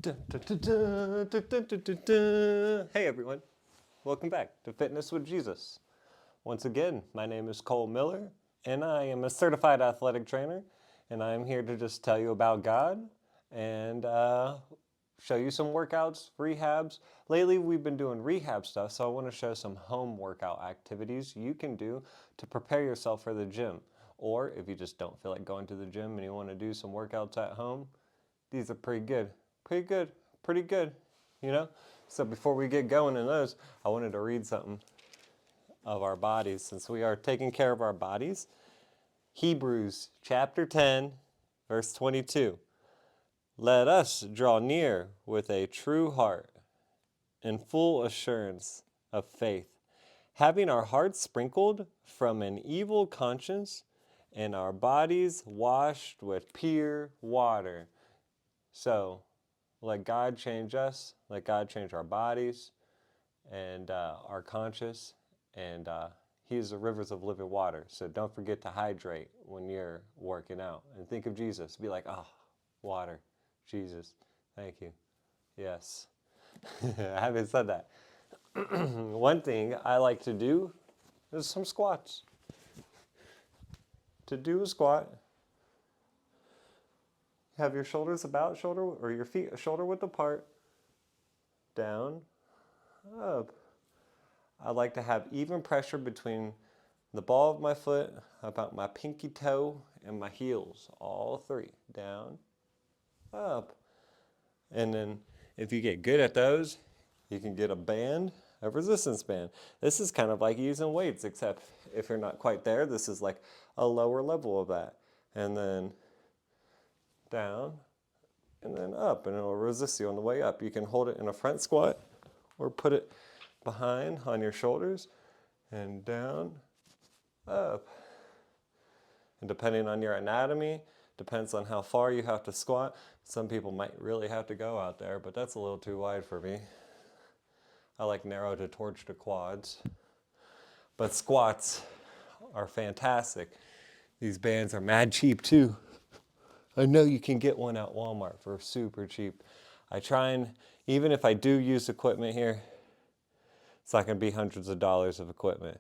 Dun, dun, dun, dun, dun, dun, dun, dun, dun. Hey everyone, welcome back to Fitness with Jesus. Once again, my name is Cole Miller, and I am a certified athletic trainer, and I am here to just tell you about God and show you some workouts, rehabs. Lately, we've been doing rehab stuff, so I want to show some home workout activities you can do to prepare yourself for the gym. Or if you just don't feel like going to the gym and you want to do some workouts at home, these are pretty good. Pretty good. Pretty good, you know? So before we get going in those, I wanted to read something of our bodies since we are taking care of our bodies. Hebrews chapter 10, verse 22. Let us draw near with a true heart and full assurance of faith, having our hearts sprinkled from an evil conscience and our bodies washed with pure water. So, let God change us, let God change our bodies and our conscience, and He is the rivers of living water. So don't forget to hydrate when you're working out. And think of Jesus. Be like, oh, water, Jesus, thank you. Yes. I haven't said that. One thing I like to do is some squats. To do a squat, have your shoulders about shoulder, or your feet shoulder width apart, down, up. I like to have even pressure between the ball of my foot, about my pinky toe, and my heels. All three. Down, up. And then if you get good at those, you can get a band, a resistance band. This is kind of like using weights, except if you're not quite there, this is like a lower level of that. And then down, and then up, and it'll resist you on the way up. You can hold it in a front squat or put it behind on your shoulders, and down, up. And depending on your anatomy, depends on how far you have to squat. Some people might really have to go out there, but that's a little too wide for me. I like narrow to torch to quads. But squats are fantastic. These bands are mad cheap too. I know you can get one at Walmart for super cheap. I try and, even if I do use equipment here, it's not going to be hundreds of dollars of equipment.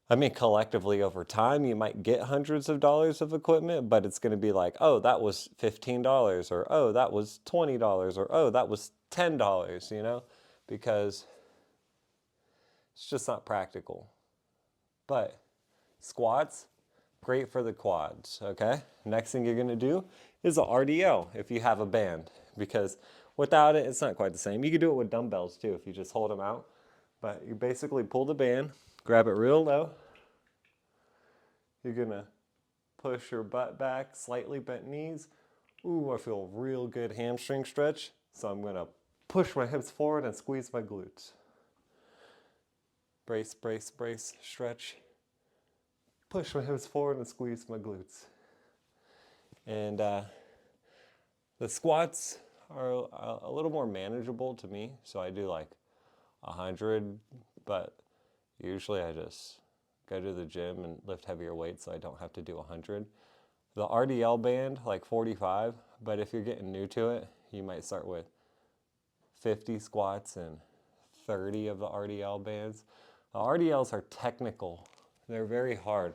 I mean, collectively over time, you might get hundreds of dollars of equipment, but it's going to be like, oh, that was $15, or oh, that was $20, or oh, that was $10, you know, because it's just not practical. But squats, great for the quads, okay? Next thing you're going to do is a RDL if you have a band, because without it, it's not quite the same. You can do it with dumbbells too if you just hold them out. But you basically pull the band, grab it real low. You're going to push your butt back, slightly bent knees. Ooh, I feel a real good hamstring stretch. So I'm going to push my hips forward and squeeze my glutes. Brace, brace, brace, stretch. Push my hips forward and squeeze my glutes. And the squats are a little more manageable to me. So I do like 100, but usually I just go to the gym and lift heavier weights so I don't have to do 100. The RDL band, like 45, but if you're getting new to it, you might start with 50 squats and 30 of the RDL bands. The RDLs are technical. They're very hard.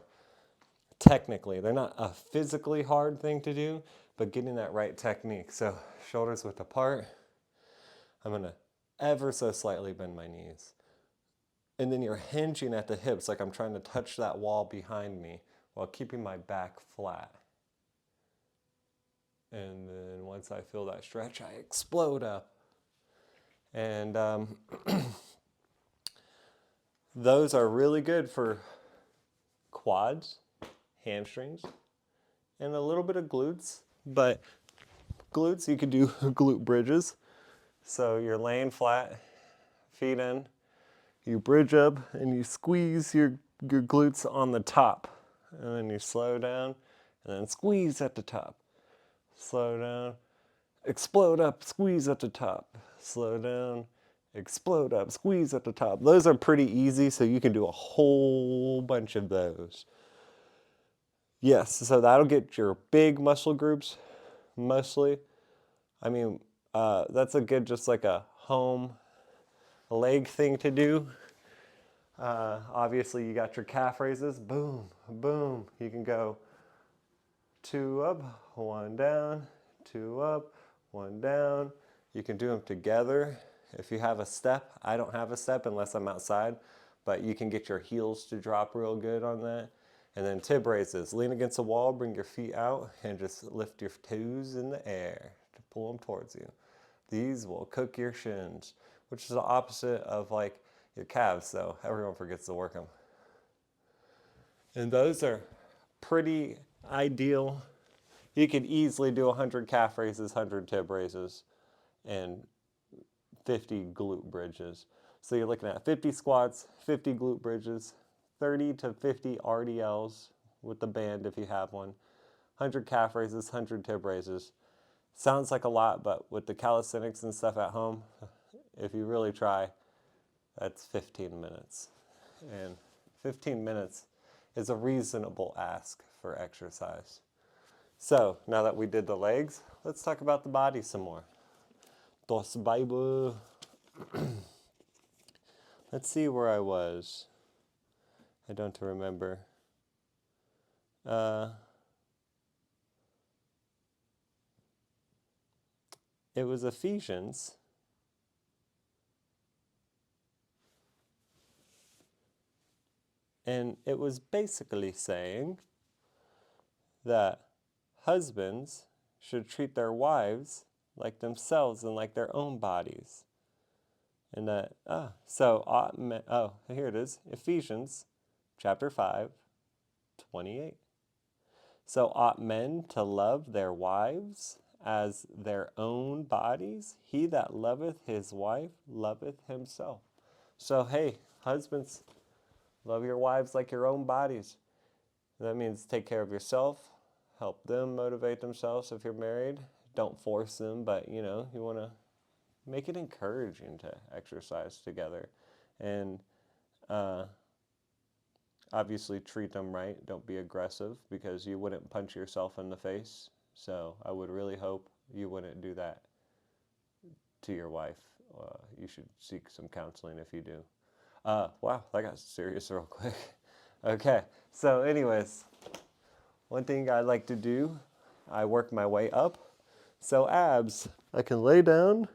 Technically, they're not a physically hard thing to do, but getting that right technique. So shoulders width apart. I'm going to ever so slightly bend my knees. And then you're hinging at the hips like I'm trying to touch that wall behind me while keeping my back flat. And then once I feel that stretch, I explode up. And those are really good for quads, hamstrings, and a little bit of glutes. But glutes, you could do glute bridges. So you're laying flat, feet in, you bridge up and you squeeze your glutes on the top. And then you slow down and then squeeze at the top. Slow down, explode up, squeeze at the top. Slow down, explode up, squeeze at the top. Those are pretty easy, so you can do a whole bunch of those. Yes, so that'll get your big muscle groups mostly. I mean, That's a good, just like a home leg thing to do. Obviously, you got your calf raises. Boom, boom. You can go 2 up, 1 down, 2 up, 1 down. You can do them together. If you have a step, I don't have a step unless I'm outside, but you can get your heels to drop real good on that. And then tib raises. Lean against the wall, bring your feet out, and just lift your toes in the air to pull them towards you. These will cook your shins, which is the opposite of like your calves, so everyone forgets to work them. And those are pretty ideal. You could easily do 100 calf raises, 100 tib raises, and 50 glute bridges. So you're looking at 50 squats, 50 glute bridges, 30 to 50 RDLs with the band if you have one, 100 calf raises, 100 tib raises. Sounds like a lot, but with the calisthenics and stuff at home, if you really try, that's 15 minutes. And 15 minutes is a reasonable ask for exercise. So now that we did the legs, let's talk about the body some more. Dos Bible. Let's see where I was. I don't remember. It was Ephesians. And it was basically saying that husbands should treat their wives like themselves and like their own bodies. And that, here it is, Ephesians chapter 5, 28. So ought men to love their wives as their own bodies? He that loveth his wife loveth himself. So hey, husbands, love your wives like your own bodies. That means take care of yourself, help them motivate themselves if you're married. Don't force them, but you want to make it encouraging to exercise together. And obviously treat them right. Don't be aggressive because you wouldn't punch yourself in the face. So I would really hope you wouldn't do that to your wife. You should seek some counseling if you do. Wow, that got serious real quick. Okay, so anyways, one thing I like to do, I work my way up. So abs, I can lay down.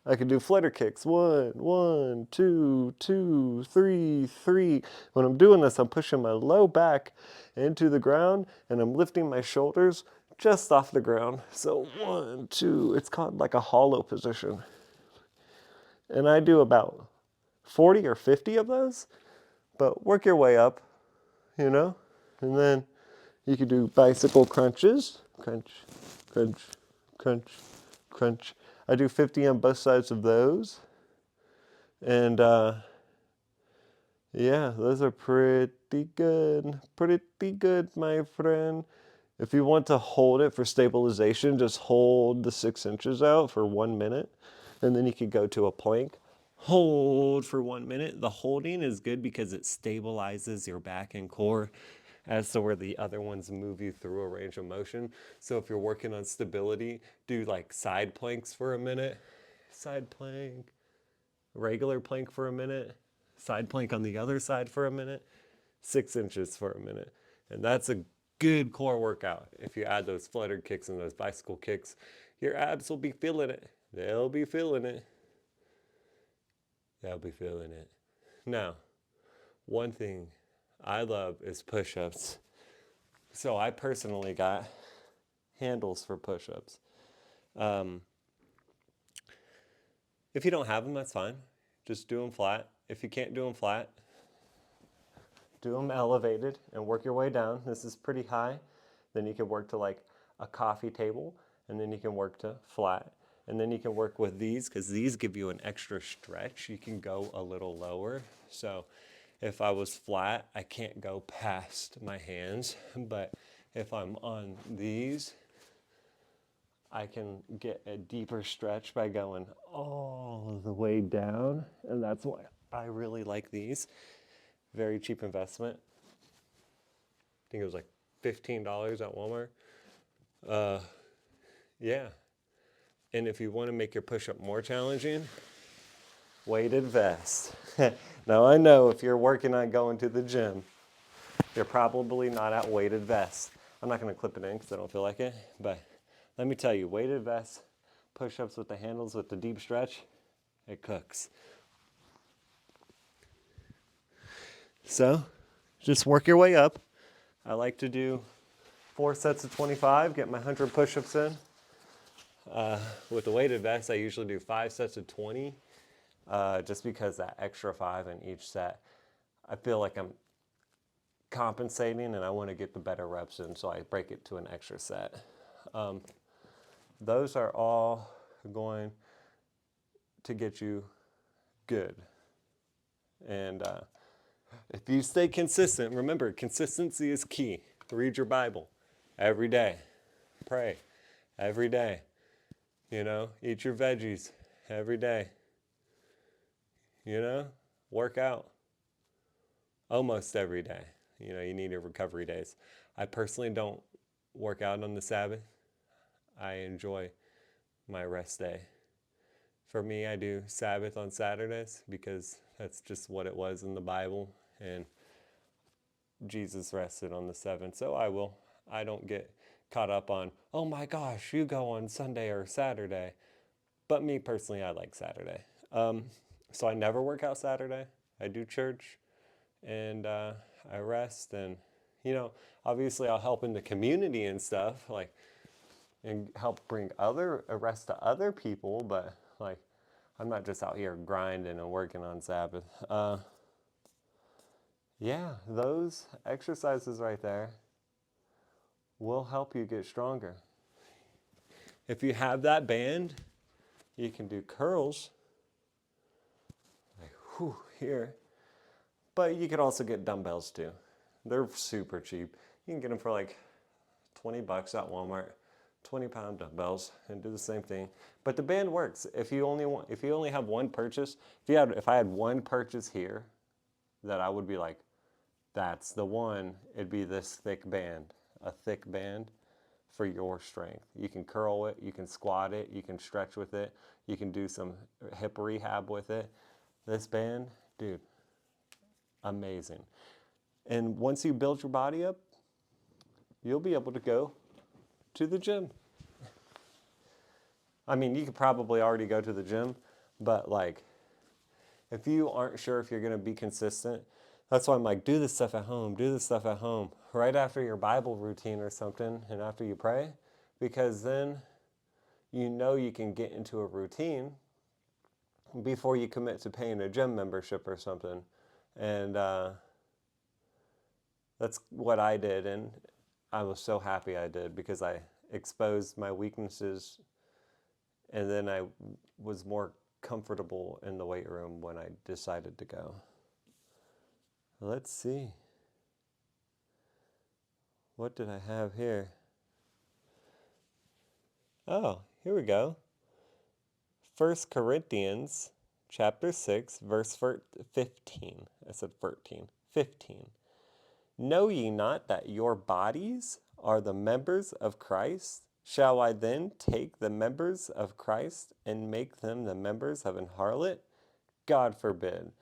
I can do flutter kicks. 1, 1, 2, 2, 3, 3. When I'm doing this, I'm pushing my low back into the ground and I'm lifting my shoulders just off the ground. So 1, 2, it's called like a hollow position. And I do about 40 or 50 of those, but work your way up, and then you can do bicycle crunches. Crunch, crunch, crunch, crunch. I do 50 on both sides of those. And yeah, those are pretty good. Pretty good, my friend. If you want to hold it for stabilization, just hold the 6 inches out for 1 minute. And then you could go to a plank. Hold for 1 minute. The holding is good because it stabilizes your back and core as to where the other ones move you through a range of motion. So if you're working on stability, do like side planks for a minute, side plank, regular plank for a minute, side plank on the other side for a minute, 6 inches for a minute. And that's a good core workout. If you add those flutter kicks and those bicycle kicks, your abs will be feeling it. They'll be feeling it. They'll be feeling it. Now, one thing I love is push-ups. So I personally got handles for push-ups. If you don't have them, that's fine. Just do them flat. If you can't do them flat, do them elevated and work your way down. This is pretty high. Then you can work to like a coffee table, and then you can work to flat. And then you can work with these because these give you an extra stretch. You can go a little lower. So if I was flat, I can't go past my hands. But if I'm on these, I can get a deeper stretch by going all the way down. And that's why I really like these. Very cheap investment. I think it was like $15 at Walmart. Yeah. And if you want to make your push-up more challenging, weighted vest. Now I know if you're working on going to the gym, you're probably not at weighted vest. I'm not going to clip it in because I don't feel like it, but let me tell you, weighted vest, push-ups with the handles with the deep stretch, it cooks. So just work your way up. I like to do 4 sets of 25, get my 100 push-ups in. With the weighted vest, I usually do 5 sets of 20, just because that extra 5 in each set, I feel like I'm compensating and I want to get the better reps in, so I break it to an extra set. Those are all going to get you good. And if you stay consistent, remember, consistency is key. Read your Bible every day. Pray every day. You know, eat your veggies every day. You know, work out almost every day. You know, you need your recovery days. I personally don't work out on the Sabbath. I enjoy my rest day. For me, I do Sabbath on Saturdays because that's just what it was in the Bible, and Jesus rested on the seventh. So I don't get caught up on, oh my gosh, you go on Sunday or Saturday. But me personally, I like Saturday. So I never work out Saturday. I do church and I rest, and you know, obviously I'll help in the community and stuff, like, and help bring rest to other people, but like, I'm not just out here grinding and working on Sabbath. Yeah, those exercises right there will help you get stronger. If you have that band, you can do curls, like here. But you could also get dumbbells too. They're super cheap. You can get them for like 20 bucks at Walmart, 20-pound dumbbells, and do the same thing. But the band works. If you only have one purchase, if I had one purchase here that I would be like, that's the one, it'd be this thick band, a thick band for your strength. You can curl it, you can squat it, you can stretch with it, you can do some hip rehab with it. This band, dude, amazing. And once you build your body up, you'll be able to go to the gym. I mean, you could probably already go to the gym, but like, if you aren't sure if you're going to be consistent, that's why I'm like, do this stuff at home, do this stuff at home, right after your Bible routine or something, and after you pray, because then you know you can get into a routine before you commit to paying a gym membership or something. And that's what I did, and I was so happy I did, because I exposed my weaknesses, and then I was more comfortable in the weight room when I decided to go. Let's see. What did I have here? Oh, here we go. 1 Corinthians chapter 6, verse 15. I said 13. 15. Know ye not that your bodies are the members of Christ? Shall I then take the members of Christ and make them the members of an harlot? God forbid.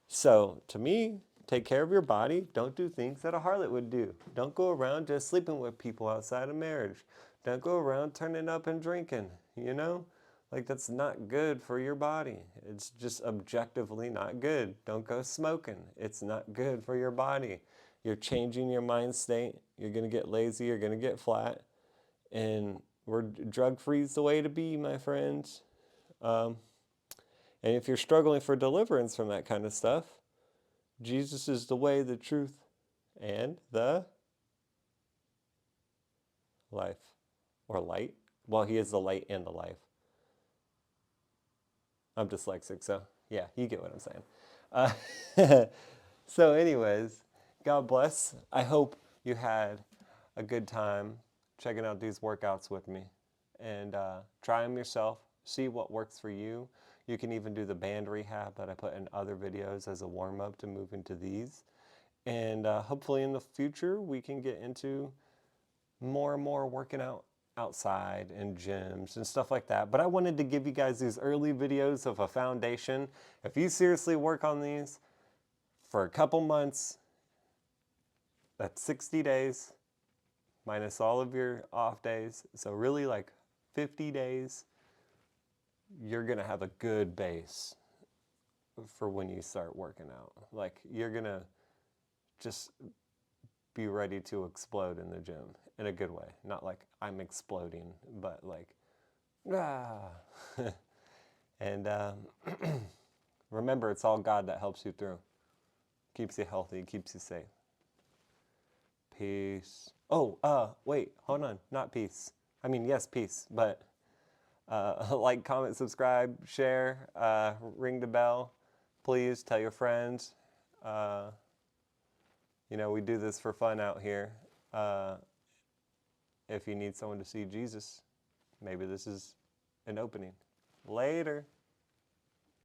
So, to me, take care of your body. Don't do things that a harlot would do. Don't go around just sleeping with people outside of marriage. Don't go around turning up and drinking, you know? Like, that's not good for your body. It's just objectively not good. Don't go smoking. It's not good for your body. You're changing your mind state. You're going to get lazy. You're going to get flat. And drug-free is the way to be, my friends. And if you're struggling for deliverance from that kind of stuff, Jesus is the way, the truth, and the life. Or light. Well, he is the light and the life. I'm dyslexic, so yeah, you get what I'm saying. So anyways, God bless. I hope you had a good time checking out these workouts with me. And try them yourself. See what works for you. You can even do the band rehab that I put in other videos as a warm-up to move into these. And hopefully in the future we can get into more and more working out outside in gyms and stuff like that. But I wanted to give you guys these early videos of a foundation. If you seriously work on these for a couple months, that's 60 days minus all of your off days. So really like 50 days, you're gonna have a good base for when you start working out. Like you're gonna just be ready to explode in the gym in a good way. Not like I'm exploding, but like, ah. And remember, it's all God that helps you through. Keeps you healthy, keeps you safe. Peace. Oh, wait, hold on. Not peace. I mean, yes, peace, but like, comment, subscribe, share, ring the bell. Please tell your friends. You know, we do this for fun out here. If you need someone to see Jesus, maybe this is an opening. Later.